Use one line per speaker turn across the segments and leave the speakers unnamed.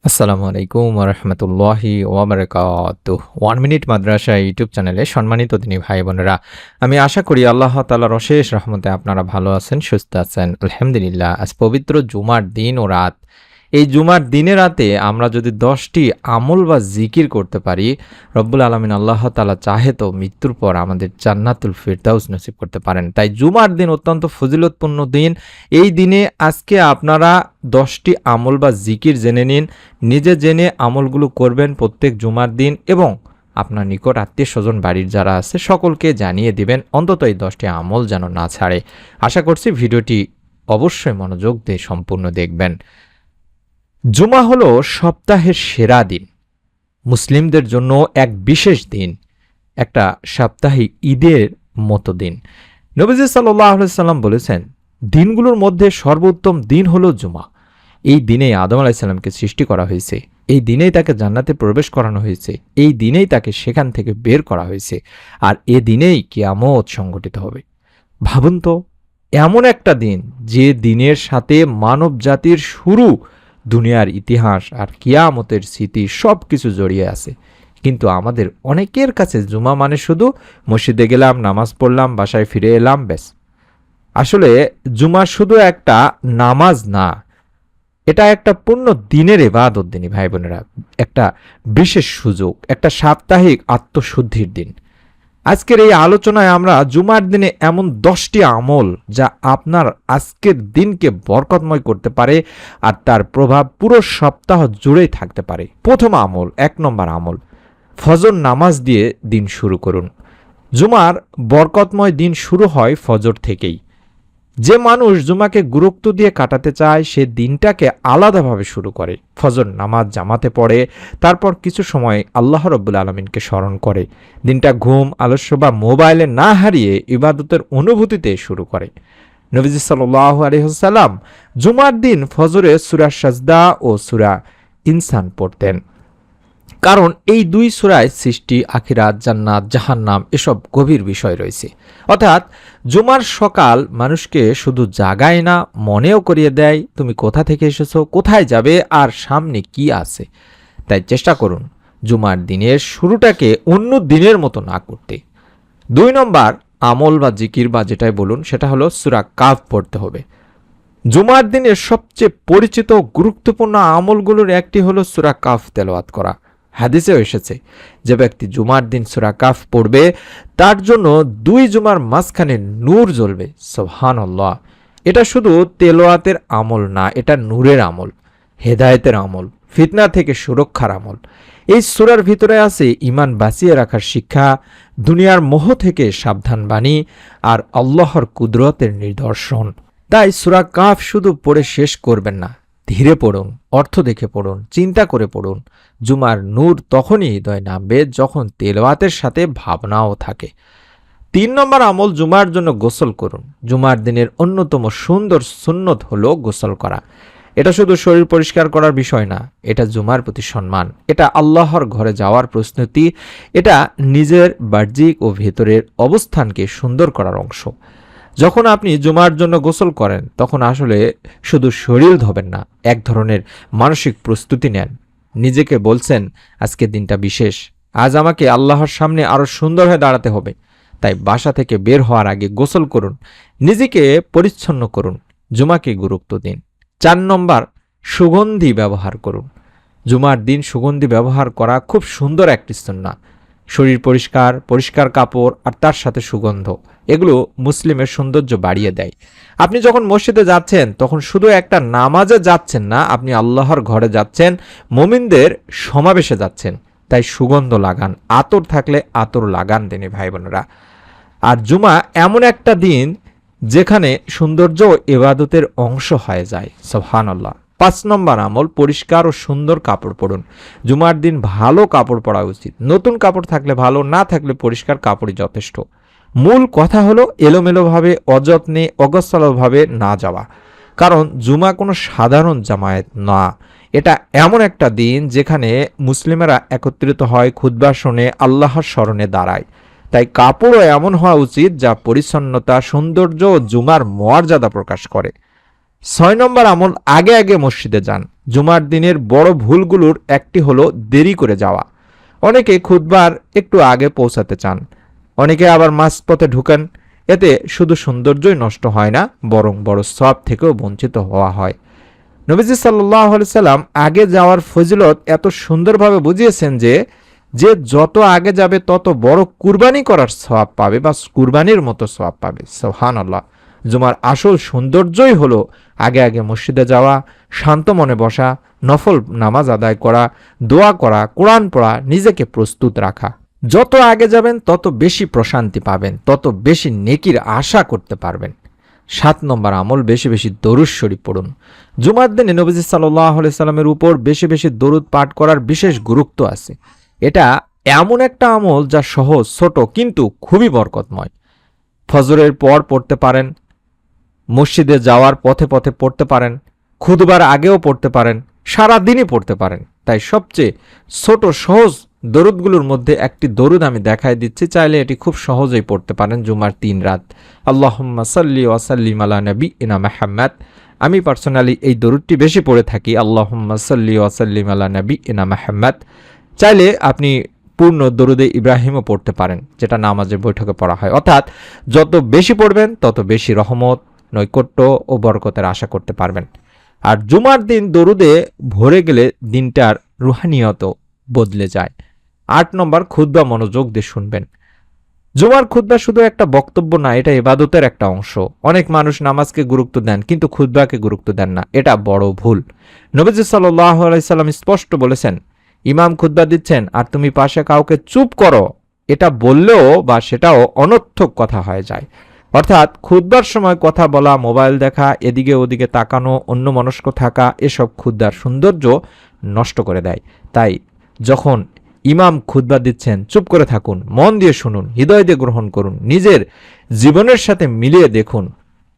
আসসালামু আলাইকুম ওরহমতুল্লাহি ওবরাকাতুহ। 1 মিনিট মাদ্রাসা ইউটিউব চ্যানেলে সম্মানিত দিনী ভাই বোনেরা, আমি আশা করি আল্লাহ তাআলার অশেষ রহমতে আপনারা ভালো আছেন, সুস্থ আছেন। আলহামদুলিল্লাহ। আজ পবিত্র জুমার দিন ও রাত। এই জুমার দিনে রাতে আমরা যদি 10টি আমল বা জিকির করতে পারি, রব্বুল আলামিন আল্লাহ তাআলা চাহে তো মৃত্যুর পর আমাদের জান্নাতুল ফিরদাউস নসিব করতে পারেন। তাই জুমার দিন অত্যন্ত ফজিলতপূর্ণ দিন। এই দিনে আজকে আপনারা 10টি আমল বা জিকির জেনে নিন, নিজে জেনে আমলগুলো করবেন প্রত্যেক জুমার দিন, এবং আপনার নিকট আত্মীয় স্বজন বাড়ির যারা আছে সকলকে জানিয়ে দিবেন, অন্তত এই 10টি আমল যেন না ছাড়ে। আশা করছি ভিডিওটি অবশ্যই মনোযোগ দিয়ে সম্পূর্ণ দেখবেন। জুমা হলো সপ্তাহের সেরা দিন, মুসলিমদের জন্য এক বিশেষ দিন, একটা সাপ্তাহিক ঈদের মতো দিন। নবীজি সাল্লাল্লাহু আলাইহি সাল্লাম বলেছেন, দিনগুলোর মধ্যে সর্বোত্তম দিন হলো জুমা। এই দিনেই আদম আলাইহিস সালামকে সৃষ্টি করা হয়েছে, এই দিনেই তাকে জান্নাতে প্রবেশ করানো হয়েছে, এই দিনেই তাকে সেখান থেকে বের করা হয়েছে, আর এ দিনেই কিয়ামত সংঘটিত হবে। ভাবুন তো, এমন একটা দিন যে দিনের সাথে মানব জাতির শুরু, দুনিয়ার ইতিহাস আর কিয়ামতের স্মৃতি সব কিছু জড়িয়ে আছে। কিন্তু আমাদের অনেকের কাছে জুমা মানে শুধু মসজিদে গেলাম, নামাজ পড়লাম, বাসায় ফিরে এলাম, ব্যাস। আসলে জুমা শুধু একটা নামাজ না, এটা একটা পূর্ণ দিনের ইবাদত দিনী ভাই বোনেরা, একটা বিশেষ সুযোগ, একটা সাপ্তাহিক আত্মশুদ্ধির দিন। আজকের এই আলোচনায় আমরা জুমার দিনে এমন 10টি আমল যা আপনার আজকের দিনকে বরকতময় করতে পারে আর তার প্রভাব পুরো সপ্তাহ জুড়েই থাকতে পারে। প্রথম আমল, 1 নম্বর আমল, ফজর নামাজ দিয়ে দিন শুরু করুন। জুমার বরকতময় দিন শুরু হয় ফজর থেকেই। যে মানুষ জুমাকে গুরুত্ব দিয়ে কাটাতে চায় সে দিনটাকে আলাদাভাবে শুরু করে। ফজর নামাজ জামাতে পড়ে, তারপর কিছু সময় আল্লাহ রাব্বুল আলামিনকে স্মরণ করে। দিনটা ঘুম, আলস্য বা মোবাইলে না হারিয়ে ইবাদতের অনুভূতিতে শুরু করে। নবীজি সাল্লাল্লাহু আলাইহি ওয়াসাল্লাম জুমার দিন ফজরে সূরা সাজদা ও সূরা ইনসান পড়তেন, কারণ এই দুই সূরায় সৃষ্টি, আখিরাত, জান্নাত, জাহান্নাম এসব গভীর বিষয় রয়েছে। অর্থাৎ জুমার সকাল মানুষকে শুধু জাগায় না, মনেও করিয়ে দেয় তুমি কোথা থেকে এসেছো, কোথায় যাবে আর সামনে কি আছে। তাই চেষ্টা করুন জুমার দিনের শুরুটাকে অন্য দিনের মতো না করতে। 2 নম্বর আমল বা জিকির বা যেটাই বলুন, সেটা হলো সূরা কাফ পড়তে হবে। জুমার দিনের সবচেয়ে পরিচিত গুরুত্বপূর্ণ আমলগুলোর একটি হলো সূরা কাফ তেলাওয়াত করা। হাদিসেও এসেছে, যে ব্যক্তি জুমার দিন সূরা কাফ পড়বে তার জন্য 2 জুমার মাঝখানে নূর জ্বলবে। সুবহানাল্লাহ। এটা শুধু তেলাওয়াতের আমল না, এটা নূরের আমল, হেদায়েতের আমল, ফিতনা থেকে সুরক্ষার আমল। এই সূরার ভিতরে আছে ঈমান বাঁচিয়ে রাখার শিক্ষা, দুনিয়ার মোহ থেকে সাবধান বাণী আর আল্লাহর কুদরতের নিদর্শন। তাই সূরা কাফ শুধু পড়ে শেষ করবেন না, ধীরে পড়ুন, অর্থ দেখে পড়ুন, চিন্তা করে পড়ুন। জুমার নূর তখনই হৃদয় নামবে যখন তেলাওয়াতের সাথে ভাবনাও থাকে। 3 নম্বর আমল, জুমার জন্য গোসল করুন। জুমার দিনের অন্যতম সুন্দর সুন্নত হলো গোসল করা। এটা শুধু শরীর পরিষ্কার করার বিষয় না, এটা জুমার প্রতি সম্মান, এটা আল্লাহর ঘরে যাওয়ার প্রস্তুতি, এটা নিজের বাহ্যিক ও ভেতরের অবস্থানকে সুন্দর করার অংশ। যখন আপনি জুমার জন্য গোসল করেন তখন আসলে শুধু শরীর ধোবেন না, এক ধরনের মানসিক প্রস্তুতি নেন। নিজেকে বলছেন, আজকে দিনটা বিশেষ, আজ আমাকে আল্লাহর সামনে আরো সুন্দর হয়ে দাঁড়াতে হবে। তাই বাসা থেকে বের হওয়ার আগে গোসল করুন, নিজেকে পরিচ্ছন্ন করুন, জুমাকে গুরুত্ব দিন। 4 নম্বর, সুগন্ধি ব্যবহার করুন। জুমার দিন সুগন্ধি ব্যবহার করা খুব সুন্দর একটি সুন্নাহ। শরীর পরিষ্কার, পরিষ্কার কাপড় আর তার সাথে সুগন্ধ, এগুলো মুসলিমের সৌন্দর্য বাড়িয়ে দেয়। আপনি যখন মসজিদে যাচ্ছেন তখন শুধু একটা নামাজে যাচ্ছেন না, আপনি আল্লাহর ঘরে যাচ্ছেন, মুমিনদের সমাবেশে যাচ্ছেন। তাই সুগন্ধ লাগান, আতর থাকলে আতর লাগান দিনী ভাই বোনেরা। আর জুমা এমন একটা দিন যেখানে সৌন্দর্য ইবাদতের অংশ হয়ে যায়। সুবহানাল্লাহ। 5 নম্বর আমল, পরিষ্কার ও সুন্দর কাপড় পরুন। জুমার দিন ভালো কাপড় পরা উচিত। নতুন কাপড় থাকলে ভালো, না থাকলে পরিষ্কার কাপড়ই যথেষ্ট। মূল কথা হলো এলোমেলোভাবে, অযত্নে, অগোছালোভাবে না যাওয়া। কারণ জুমা কোনো সাধারণ জামায়াত না, এটা এমন একটা দিন যেখানে মুসলিমেরা একত্রিত হয়, খুতবা শোনে, আল্লাহর স্মরণে দাঁড়ায়। তাই কাপড়ও এমন হওয়া উচিত যা পরিচ্ছন্নতা, সৌন্দর্য ও জুমার মর্যাদা প্রকাশ করে। 6 নম্বর আমল, আগে আগে মসজিদে যান। জুমার দিনের বড় ভুলগুলোর একটি হলো দেরি করে যাওয়া। অনেকে খুতবার একটু আগে পৌঁছাতে চান, অনেকে আবার মাঝপথে ঢুকেন। এতে শুধু সৌন্দর্যই নষ্ট হয় না, বরং বড় সওয়াব থেকেও বঞ্চিত হওয়া হয়। নবীজি সাল্লাল্লাহু আলাইহি সাল্লাম আগে যাওয়ার ফজিলত এত সুন্দরভাবে বুঝিয়েছেন যে যে যত আগে যাবে তত বড় কুরবানি করার সওয়াব পাবে বা কুরবানির মতো সওয়াব পাবে। সুবহানাল্লাহ। জুমার আসল সৌন্দর্যই হলো আগে আগে মসজিদে যাওয়া, শান্ত মনে বসা, নফল নামাজ আদায় করা, দোয়া করা, কোরআন পড়া, নিজেকে প্রস্তুত রাখা। যত আগে যাবেন তত বেশি প্রশান্তি পাবেন, তত বেশি নেকির আশা করতে পারবেন। 7 নম্বর আমল, বেশি বেশি দরুদ শরীফ পড়ুন। জুমার দিনে নবীজি সাল্লাল্লাহু আলাইহি সাল্লামের উপর বেশি বেশি দরুদ পাঠ করার বিশেষ গুরুত্ব আছে। এটা এমন একটা আমল যা সহজ, ছোট, কিন্তু খুবই বরকতময়। ফজরের পর পড়তে পারেন, মসজিদে যাওয়ার পথে পথে পড়তে পারেন, খুতবার আগেও পড়তে পারেন, সারা দিনই পড়তে পারেন। তাই সবচেয়ে ছোট সহজ দরুদগুলোর মধ্যে একটি দরুদ আমি দেখাই দিচ্ছি, চাইলে এটি খুব সহজেই পড়তে পারেন জুমার 3 রাত। আল্লাহুম্মা সাল্লি ওয়া সাল্লিম আলা নাবিয়িনা মুহাম্মাদ। আমি পার্সোনালি এই দরুদটি বেশি পড়ে থাকি, আল্লাহুম্মা সাল্লি ওয়া সাল্লিম আলা নাবিয়িনা মুহাম্মাদ। চাইলে আপনি পূর্ণ দরুদে ইব্রাহিমও পড়তে পারেন, যেটা নামাজের বৈঠকে পড়া হয়। অর্থাৎ যত বেশি পড়বেন তত বেশি রহমত, নৈকট্য ও বরকতের আশা করতে পারবেন। আর জুমার দিন দরুদে ভরে গেলে দিনটার রুহানিয়ত বদলে যায়। 8 নম্বর, খুতবা মনোযোগ দিয়ে শুনবেন। জুমার খুতবা শুধু একটা বক্তব্য না, এটা ইবাদতের একটা অংশ। অনেক মানুষ নামাজকে গুরুত্ব দেন কিন্তু খুতবাকে গুরুত্ব দেন না, এটা বড় ভুল। নবীজি সাল্লাল্লাহু আলাইহি সাল্লাম স্পষ্ট বলেছেন, ইমাম খুতবা দিচ্ছেন আর তুমি পাশে কাউকে চুপ করো, এটা বললেও বা সেটাও অনর্থক কথা হয়ে যায়। অর্থাৎ খুতবার সময় কথা বলা, মোবাইল দেখা, এদিকে ওদিকে তাকানো, অন্যমনস্ক থাকা, এসব খুতবার সৌন্দর্য নষ্ট করে দেয়। তাই যখন ইমাম খুতবা দিচ্ছেন চুপ করে থাকুন, মন দিয়ে শুনুন, হৃদয় দিয়ে গ্রহণ করুন, নিজের জীবনের সাথে মিলিয়ে দেখুন।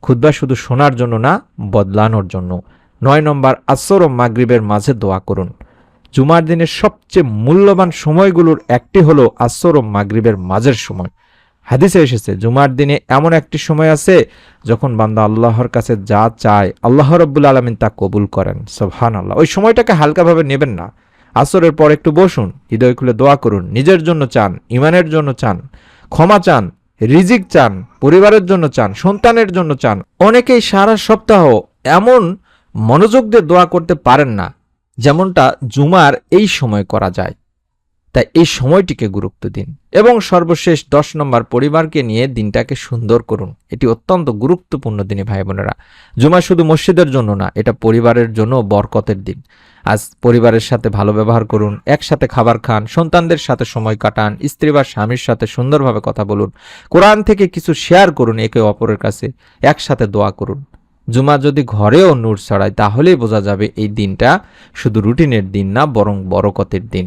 খুতবা শুধু শোনার জন্য না, বদলানোর জন্য। 9 নম্বর, আসর ও মাগরিবের মাঝে দোয়া করুন। জুমার দিনের সবচেয়ে মূল্যবান সময়গুলোর একটি হলো আসর ও মাগরিবের মাঝের সময়। হাদিসে এসেছে, জুমার দিনে এমন একটি সময় আছে যখন বান্দা আল্লাহর কাছে যা চায় আল্লাহ রাব্বুল আলামিন তা কবুল করেন। সুবহানাল্লাহ। ওই সময়টাকে হালকাভাবে নেবেন না। আসরের পর একটু বসুন, হৃদয় খুলে দোয়া করুন, নিজের জন্য চান, ইমানের জন্য চান, ক্ষমা চান, রিজিক চান, পরিবারের জন্য চান, সন্তানের জন্য চান। অনেকেই সারা সপ্তাহ এমন মনোযোগ দিয়ে দোয়া করতে পারেন না যেমনটা জুমার এই সময় করা যায়। তাই এই সময়টিকে গুরুত্ব দিন। এবং সর্বশেষ 10 নম্বর, পরিবারকে নিয়ে দিনটাকে সুন্দর করুন। এটি অত্যন্ত গুরুত্বপূর্ণ দিন ভাই বোনেরা। জুমা শুধু মসজিদের জন্য না, এটা পরিবারের জন্য বরকতের দিন। আজ পরিবারের সাথে ভালো ব্যবহার করুন, একসাথে খাবার খান, সন্তানদের সাথে সময় কাটান, স্ত্রী বা স্বামীর সাথে সুন্দরভাবে কথা বলুন, কোরআন থেকে কিছু শেয়ার করুন একে অপরের কাছে, একসাথে দোয়া করুন। জুমা যদি ঘরেও নূর ছড়ায় তাহলেই বোঝা যাবে এই দিনটা শুধু রুটিনের দিন না, বরং বরকতের দিন।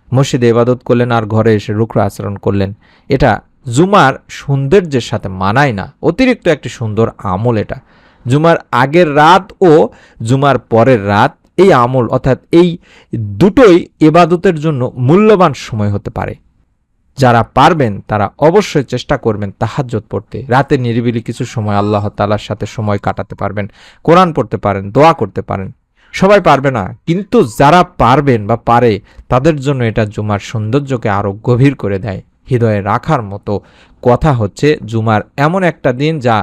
মসজিদে ইবাদত করলেন আর ঘরে এসে রুকরা আচরণ করলেন, এটা জুমার সৌন্দর্যের সাথে মানায় না, অতিরিক্ত একটি সুন্দর আমল এটা। জুমার আগের রাত ও জুমার পরের রাত, এই আমল অর্থাৎ এই দুটোই ইবাদতের জন্য মূল্যবান সময় হতে পারে। যারা পারবেন তারা অবশ্যই চেষ্টা করবেন তাহাজ্জুদ পড়তে, রাতে নিরিবিলি কিছু সময় আল্লাহ তাআলার সাথে সময় কাটাতে পারবেন, কোরআন পড়তে পারেন, দোয়া করতে পারেন। সবাই পারবে না, কিন্তু যারা পারবেন বা পারে তাদের জন্য এটা জুমার সৌন্দর্যকে আরো গভীর করে দেয়। হৃদয়ে রাখার মতো কথা হচ্ছে, জুমার এমন একটা দিন যা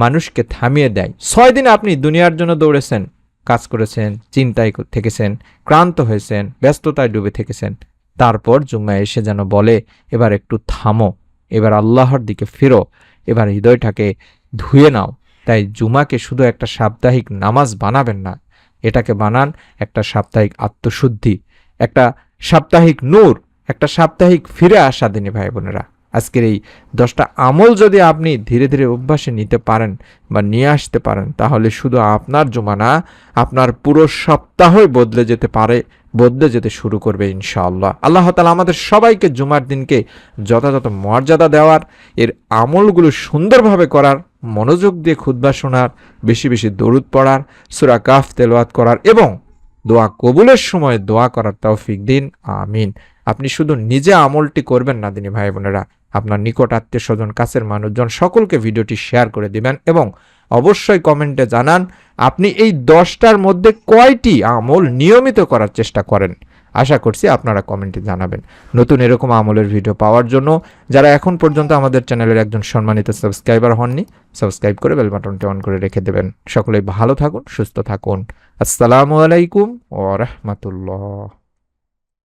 মানুষকে থামিয়ে দেয়। 6 দিন আপনি দুনিয়ার জন্য দৌড়েছেন, কাজ করেছেন, চিন্তায় থেকেছেন, ক্লান্ত হয়েছেন, ব্যস্ততায় ডুবে থেকেছেন। তারপর জুম্মায় এসে যেন বলে, এবার একটু থামো, এবার আল্লাহর দিকে ফিরো, এবার হৃদয়টাকে ধুয়ে নাও। তাই জুমাকে শুধু একটা সাপ্তাহিক নামাজ বানাবেন না, এটাকে বানান একটা সাপ্তাহিক আত্মশুদ্ধি, একটা সাপ্তাহিক নূর, একটা সাপ্তাহিক ফিরে আসা দিনী ভাই বোনেরা। আজকের এই 10টা আমল যদি আপনি ধীরে ধীরে অভ্যাসে নিতে পারেন বা নিয়ে আসতে পারেন, তাহলে শুধু আপনার জুমা না, আপনার পুরো সপ্তাহই বদলে যেতে পারে, বদলে যেতে শুরু করবে ইনশাআল্লাহ। আল্লাহ তাআলা আমাদের সবাইকে জুমার দিনকে যথাযথ মর্যাদা দেওয়ার, এর আমলগুলো সুন্দরভাবে করার, মনোযোগ দিয়ে খুতবা শোনার, বেশি বেশি দরুদ পড়ার, সূরা কাফ তেলাওয়াত করার এবং দোয়া কবুলের সময় দোয়া করার তৌফিক দিন। আমিন। আপনি শুধু নিজে আমলটি করবেন না দিনী ভাই বোনেরা, আপনার নিকট আত্মীয় স্বজন, কাছের মানুষজন সকলকে ভিডিওটি শেয়ার করে দিবেন এবং অবশ্যই কমেন্টে জানান আপনি এই 10টার মধ্যে কয়টি আমল নিয়মিত করার চেষ্টা করেন। আশা করছি আপনারা কমেন্টে জানাবেন। নতুন এরকম আমলের ভিডিও পাওয়ার জন্য যারা এখন পর্যন্ত আমাদের চ্যানেলের একজন সম্মানিত সাবস্ক্রাইবার হননি, সাবস্ক্রাইব করে বেল বাটনটি অন করে রেখে দেবেন। সকলেই ভালো থাকুন, সুস্থ থাকুন। আসসালামু আলাইকুম ওয়া রাহমাতুল্লাহ।